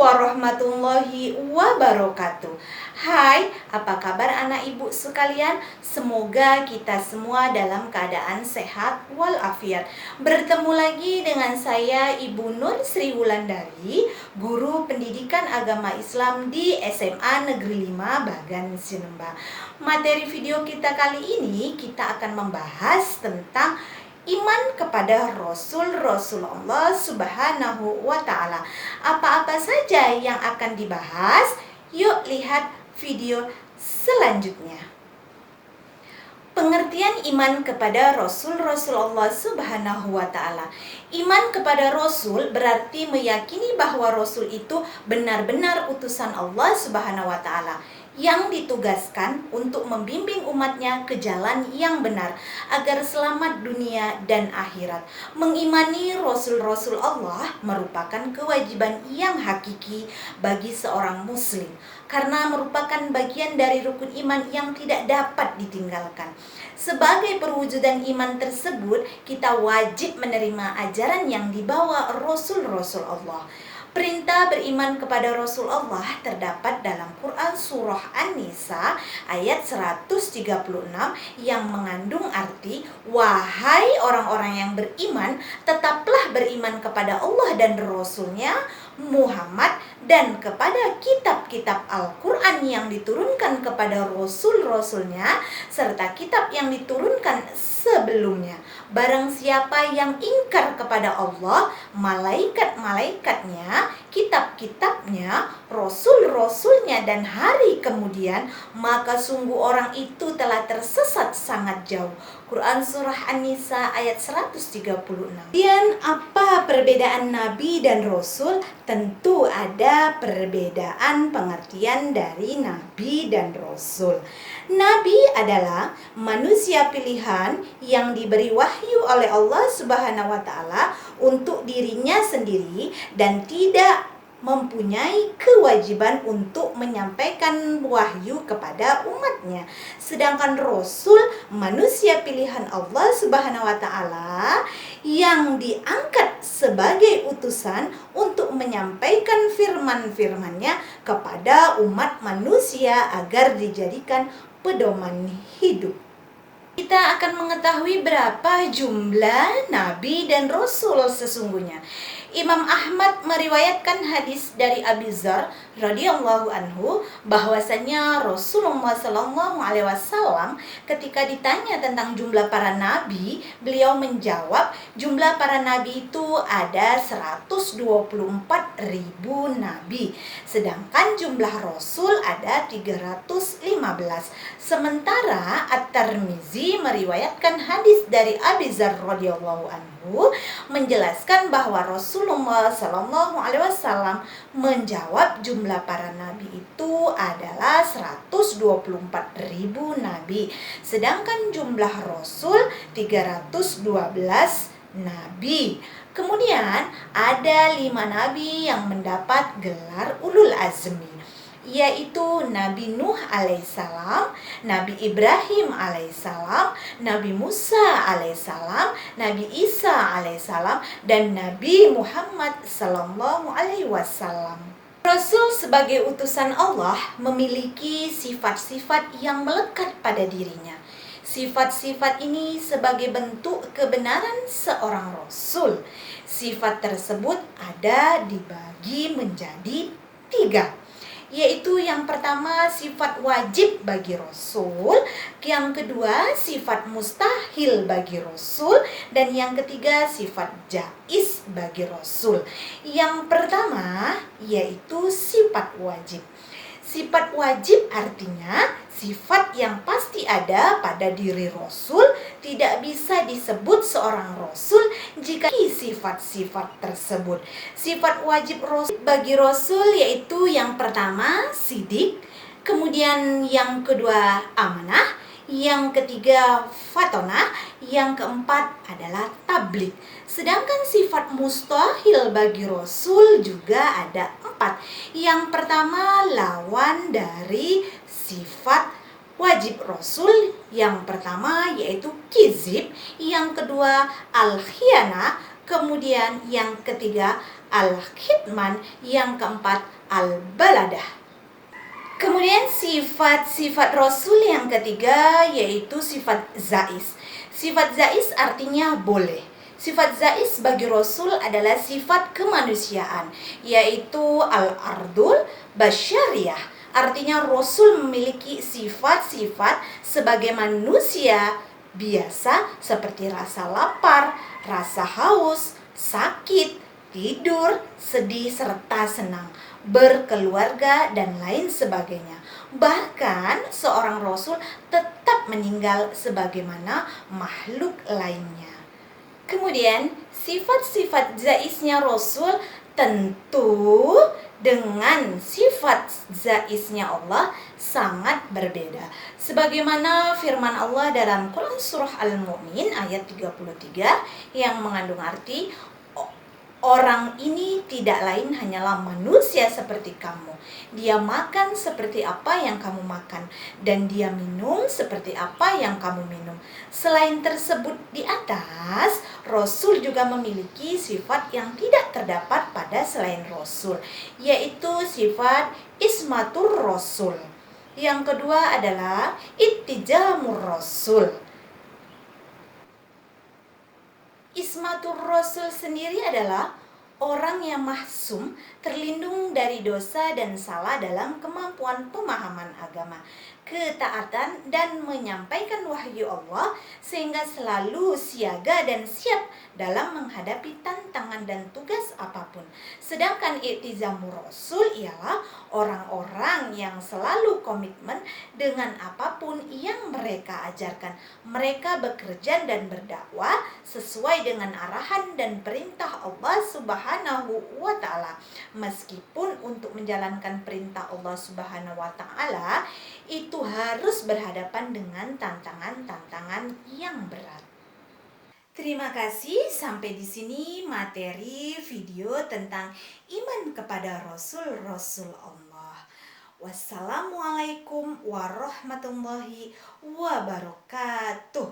warahmatullahi wabarakatuh. Hai, apa kabar anak ibu sekalian? Semoga kita semua dalam keadaan sehat walafiat. Bertemu lagi dengan saya Ibu Nur Sri Wulandari, guru pendidikan agama Islam di SMA Negeri 5 Bagan Sinemba. Materi video kita kali ini kita akan membahas tentang iman kepada Rasul Allah Subhanahu wa Ta'ala. Apa-apa saja yang akan dibahas? Yuk lihat video selanjutnya. Pengertian iman kepada Rasul Allah Subhanahu wa Ta'ala. Iman kepada Rasul berarti meyakini bahwa Rasul itu benar-benar utusan Allah Subhanahu wa Ta'ala yang ditugaskan untuk membimbing umatnya ke jalan yang benar agar selamat dunia dan akhirat. Mengimani Rasul-Rasul Allah merupakan kewajiban yang hakiki bagi seorang muslim karena merupakan bagian dari rukun iman yang tidak dapat ditinggalkan. Sebagai perwujudan iman tersebut, kita wajib menerima ajaran yang dibawa Rasul-Rasul Allah. Perintah beriman kepada Rasul Allah terdapat dalam Quran Surah An-Nisa ayat 136 yang mengandung arti, wahai orang-orang yang beriman, tetaplah beriman kepada Allah dan Rasul-Nya Muhammad dan kepada kitab-kitab Al-Quran yang diturunkan kepada Rasul-Rasulnya serta kitab yang diturunkan sebelumnya. Barang siapa yang ingkar kepada Allah, malaikat-malaikatnya, kitab-kitabnya, Rasul-Rasulnya dan hari kemudian, maka sungguh orang itu telah tersesat sangat jauh. Quran Surah An-Nisa ayat 136. Kemudian apa perbedaan Nabi dan Rasul? Tentu ada perbedaan pengertian dari Nabi dan Rasul. Nabi adalah manusia pilihan yang diberi wahyu oleh Allah Subhanahu wa Ta'ala untuk dirinya sendiri dan tidak mempunyai kewajiban untuk menyampaikan wahyu kepada umatnya. Sedangkan Rasul, manusia pilihan Allah Subhanahu wa Ta'ala yang diangkat sebagai utusan untuk menyampaikan firman-firmannya kepada umat manusia agar dijadikan pedoman hidup. Kita akan mengetahui berapa jumlah Nabi dan Rasul sesungguhnya. Imam Ahmad meriwayatkan hadis dari Abi Dzar radhiyallahu anhu bahwasanya Rasulullah sallallahu alaihi wasallam ketika ditanya tentang jumlah para nabi, beliau menjawab jumlah para nabi itu ada 124.000 nabi, sedangkan jumlah rasul ada 315. Sementara At-Tirmizi meriwayatkan hadis dari Abi Dzar radhiyallahu anhu menjelaskan bahwa Rasulullah sallallahu alaihi wasallam menjawab jumlah para nabi itu adalah 124.000 nabi, sedangkan jumlah rasul 312 nabi. Kemudian ada 5 nabi yang mendapat gelar ulul azmi, yaitu Nabi Nuh alaihissalam, Nabi Ibrahim alaihissalam, Nabi Musa alaihissalam, Nabi Isa alaihissalam, dan Nabi Muhammad sallallahu alaihi wasallam. Rasul sebagai utusan Allah memiliki sifat-sifat yang melekat pada dirinya. Sifat-sifat ini sebagai bentuk kebenaran seorang Rasul. Sifat tersebut ada dibagi menjadi 3, yaitu yang pertama sifat wajib bagi Rasul, yang kedua sifat mustahil bagi Rasul, dan yang ketiga sifat jaiz bagi Rasul. Yang pertama yaitu sifat wajib. Sifat wajib artinya sifat yang pasti ada pada diri Rasul, tidak bisa disebut seorang Rasul jika sifat-sifat tersebut. Sifat wajib Rasul bagi Rasul yaitu yang pertama sidik, kemudian yang kedua amanah, yang ketiga fatonah, yang keempat adalah tabligh. Sedangkan sifat mustahil bagi Rasul juga ada 4. Yang pertama lawan dari sifat wajib Rasul. Yang pertama yaitu kizib, yang kedua al-khianah, kemudian yang ketiga al-khidman, yang keempat al-baladah. Kemudian sifat-sifat Rasul yang ketiga yaitu sifat zais. Sifat zais artinya boleh. Sifat zais bagi Rasul adalah sifat kemanusiaan, yaitu al-ardul basyariyah. Artinya Rasul memiliki sifat-sifat sebagai manusia biasa seperti rasa lapar, rasa haus, sakit, tidur, sedih, serta senang, berkeluarga, dan lain sebagainya. Bahkan seorang Rasul tetap meninggal sebagaimana makhluk lainnya. Kemudian sifat-sifat zaisnya Rasul tentu dengan sifat zaisnya Allah sangat berbeda. Sebagaimana firman Allah dalam Quran Surah Al-Mu'min ayat 33 yang mengandung arti, orang ini tidak lain hanyalah manusia seperti kamu. Dia makan seperti apa yang kamu makan, dan dia minum seperti apa yang kamu minum. Selain tersebut di atas, Rasul juga memiliki sifat yang tidak terdapat pada selain Rasul, yaitu sifat ismatur Rasul. Yang kedua adalah ittijamur Rasul. Ismatur Rasul sendiri adalah orang yang mahsum, terlindung dari dosa dan salah dalam kemampuan pemahaman agama, ketaatan, dan menyampaikan wahyu Allah, sehingga selalu siaga dan siap dalam menghadapi tantangan dan tugas apapun. Sedangkan ittizamur Rasul ialah orang-orang yang selalu komitmen dengan apapun yang mereka ajarkan. Mereka bekerja dan berdakwah sesuai dengan arahan dan perintah Allah Subhanahu wa Ta'ala. Meskipun untuk menjalankan perintah Allah Subhanahu wa Ta'ala itu harus berhadapan dengan tantangan-tantangan yang berat. Terima kasih, sampai di sini materi video tentang iman kepada Rasul-Rasul Allah. Wassalamualaikum warahmatullahi wabarakatuh.